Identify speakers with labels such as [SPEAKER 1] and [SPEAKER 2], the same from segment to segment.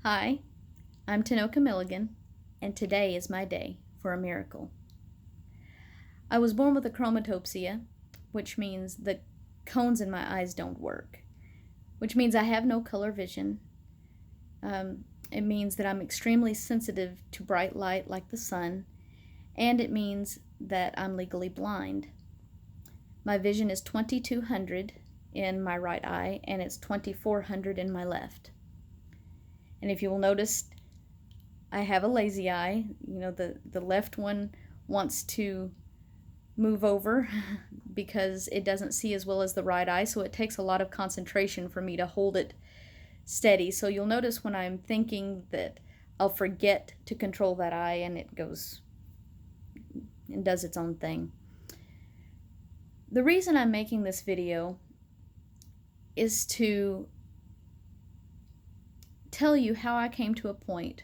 [SPEAKER 1] Hi, I'm Tanoka Milligan, and today is my day for a miracle. I was born with achromatopsia, which means the cones in my eyes don't work, which means I have no color vision. It means that I'm extremely sensitive to bright light like the sun, and it means that I'm legally blind. My vision is 2200 in my right eye, and it's 2400 in my left. And if you will notice, I have a lazy eye. The left one wants to move over because it doesn't see as well as the right eye, so it takes a lot of concentration for me to hold it steady. So you'll notice when I'm thinking that I'll forget to control that eye and it goes and does its own thing. The reason I'm making this video is to tell you how I came to a point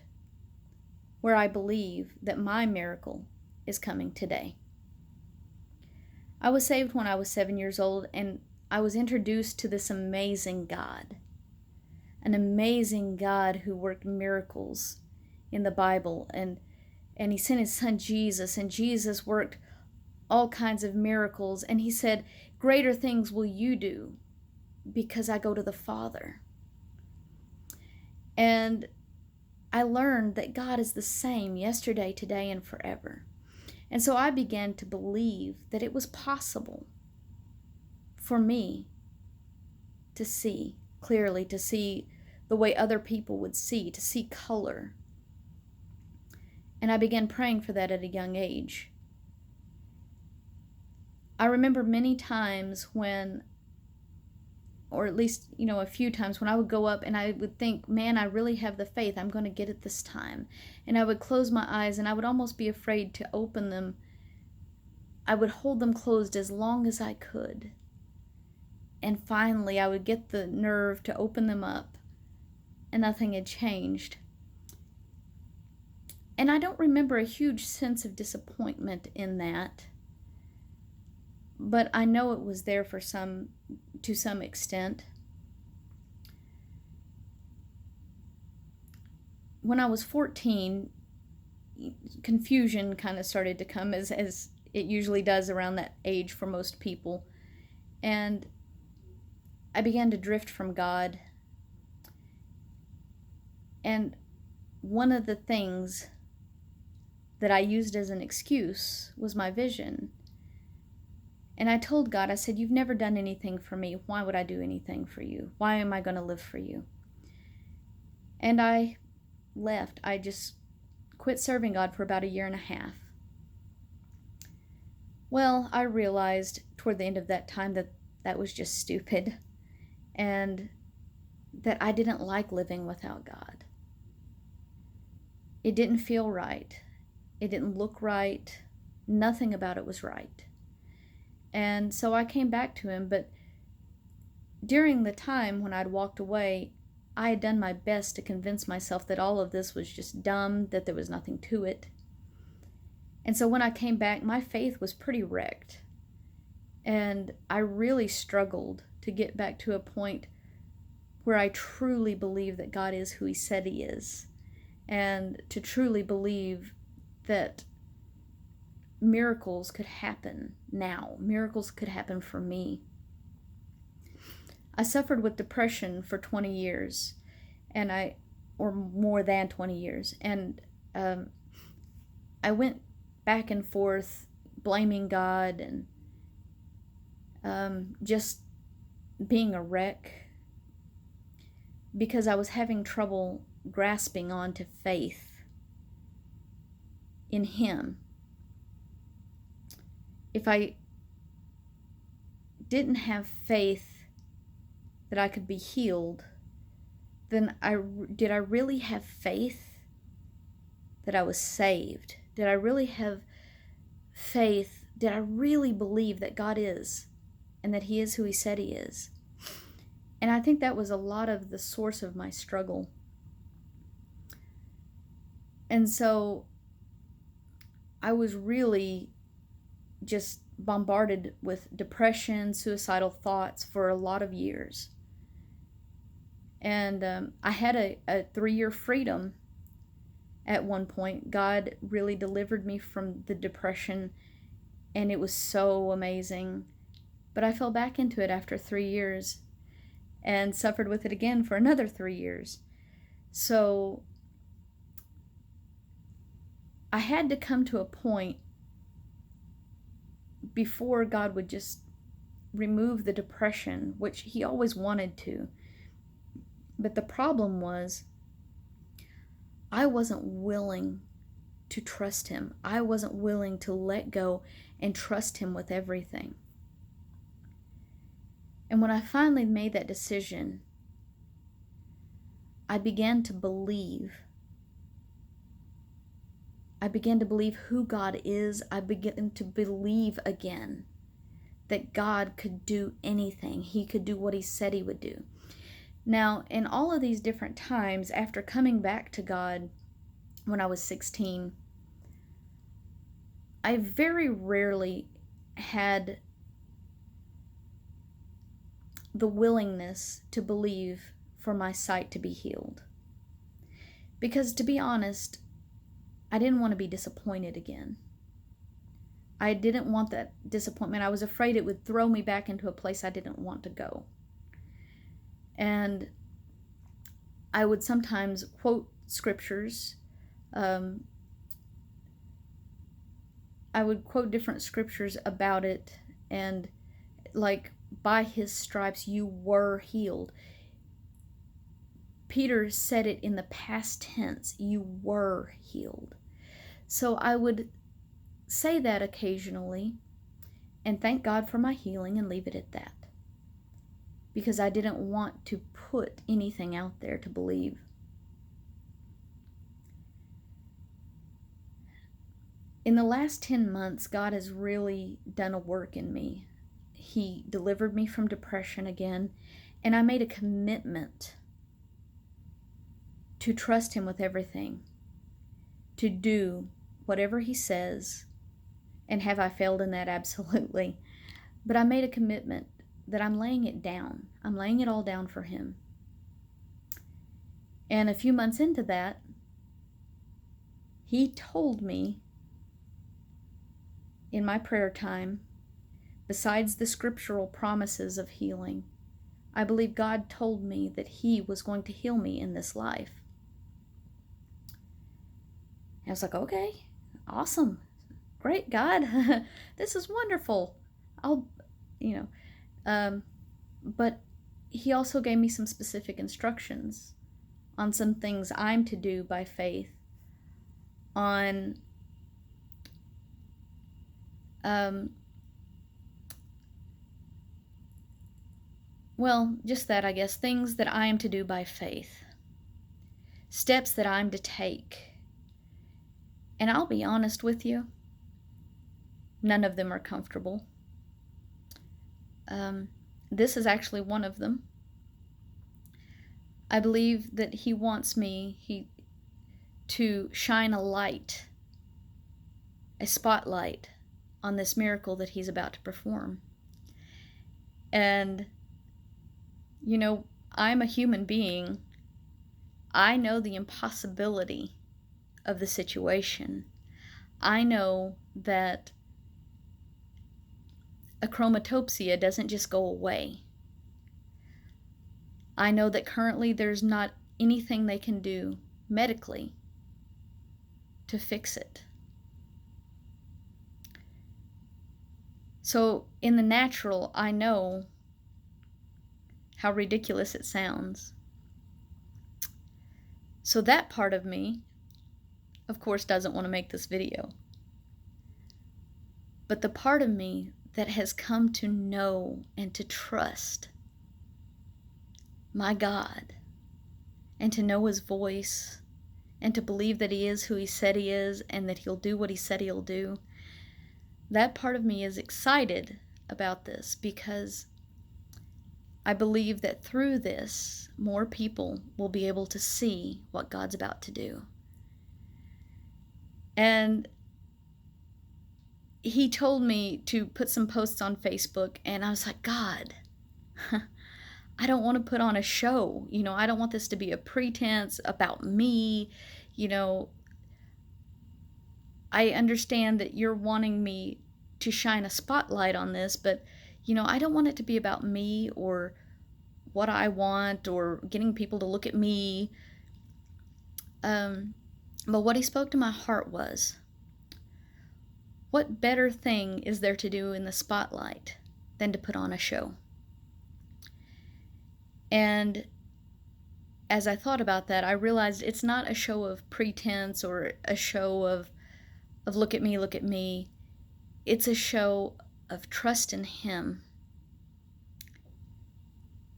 [SPEAKER 1] where I believe that my miracle is coming today. I was saved when I was 7 years old, and I was introduced to this amazing God. An amazing God who worked miracles in the Bible, and he sent his son Jesus, and Jesus worked all kinds of miracles, and he said, "Greater things will you do because I go to the Father." And I learned that God is the same yesterday, today, and forever. And so I began to believe that it was possible for me to see clearly, to see the way other people would see, to see color. And I began praying for that at a young age. I remember many times when, or at least, a few times when I would go up and I would think, man, I really have the faith. I'm going to get it this time. And I would close my eyes and I would almost be afraid to open them. I would hold them closed as long as I could. And finally, I would get the nerve to open them up, and nothing had changed. And I don't remember a huge sense of disappointment in that, but I know it was there to some extent. When I was 14, confusion kind of started to come, as it usually does around that age for most people. And I began to drift from God. And one of the things that I used as an excuse was my vision. And I told God, I said, "You've never done anything for me. Why would I do anything for you? Why am I going to live for you?" And I left. I just quit serving God for about 1.5 years. Well, I realized toward the end of that time that that was just stupid, and that I didn't like living without God. It didn't feel right. It didn't look right. Nothing about it was right. And so I came back to him, but during the time when I'd walked away, I had done my best to convince myself that all of this was just dumb, that there was nothing to it. And so when I came back, my faith was pretty wrecked. And I really struggled to get back to a point where I truly believe that God is who he said he is, and to truly believe that miracles could happen now. Miracles could happen for me. I suffered with depression for 20 years, or more than 20 years, and I went back and forth blaming God and just being a wreck because I was having trouble grasping onto faith in him. If I didn't have faith that I could be healed, then did I really have faith that I was saved? Did I really have faith? Did I really believe that God is, and that he is who he said he is? And I think that was a lot of the source of my struggle. And so I was really just bombarded with depression, suicidal thoughts for a lot of years. And I had a 3-year freedom at one point. God really delivered me from the depression, and it was so amazing. But I fell back into it after 3 years and suffered with it again for another 3 years. So I had to come to a point before God would just remove the depression, which He always wanted to. But the problem was, I wasn't willing to trust Him. I wasn't willing to let go and trust Him with everything. And when I finally made that decision, I began to believe. I began to believe who God is. I began to believe again that God could do anything. He could do what He said He would do. Now, in all of these different times, after coming back to God when I was 16, I very rarely had the willingness to believe for my sight to be healed. Because, to be honest, I didn't want to be disappointed again. I didn't want that disappointment. I was afraid it would throw me back into a place I didn't want to go. And I would sometimes quote scriptures. I would quote different scriptures about it, and like, by His stripes you were healed. Peter said it in the past tense, you were healed. So I would say that occasionally and thank God for my healing and leave it at that, because I didn't want to put anything out there to believe. In the last 10 months, God has really done a work in me. He delivered me from depression again, and I made a commitment to trust Him with everything, to do whatever He says. And have I failed in that? Absolutely. But I made a commitment that I'm laying it down. I'm laying it all down for Him. And a few months into that, He told me in my prayer time, besides the scriptural promises of healing, I believe God told me that He was going to heal me in this life. I was like, okay, awesome. Great, God. This is wonderful. But He also gave me some specific instructions on some things I'm to do by faith, on just that, I guess, things that I am to do by faith, steps that I'm to take. And I'll be honest with you, none of them are comfortable. This is actually one of them. I believe that He wants me to shine a light, a spotlight on this miracle that He's about to perform. And, I'm a human being. I know the impossibility of the situation. I know that achromatopsia doesn't just go away. I know that currently there's not anything they can do medically to fix it. So in the natural, I know how ridiculous it sounds. So that part of me, of course, doesn't want to make this video. But the part of me that has come to know and to trust my God, and to know His voice, and to believe that He is who He said He is, and that He'll do what He said He'll do, that part of me is excited about this, because I believe that through this, more people will be able to see what God's about to do. And He told me to put some posts on Facebook, and I was like, God, I don't want to put on a show. I don't want this to be a pretense about me. You know, I understand that you're wanting me to shine a spotlight on this, but, I don't want it to be about me or what I want or getting people to look at me. But what he spoke to my heart was, what better thing is there to do in the spotlight than to put on a show? And as I thought about that, I realized it's not a show of pretense or a show of look at me, look at me. It's a show of trust in him.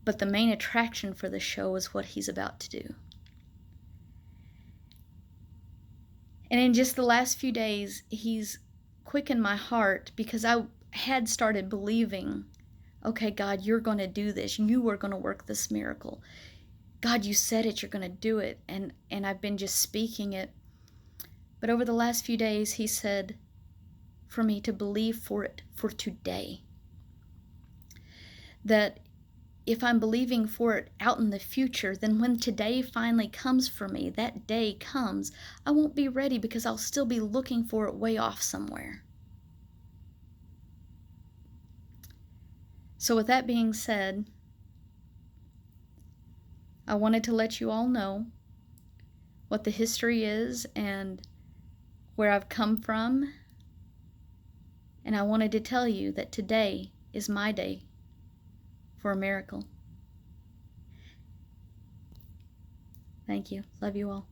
[SPEAKER 1] But the main attraction for the show is what he's about to do. And in just the last few days, he's quickened my heart because I had started believing, okay, God, you're going to do this. You are going to work this miracle. God, you said it, you're going to do it. And I've been just speaking it. But over the last few days, he said for me to believe for it for today. That if I'm believing for it out in the future, then when today finally comes for me, that day comes, I won't be ready because I'll still be looking for it way off somewhere. So with that being said, I wanted to let you all know what the history is and where I've come from. And I wanted to tell you that today is my day for a miracle. Thank you. Love you all.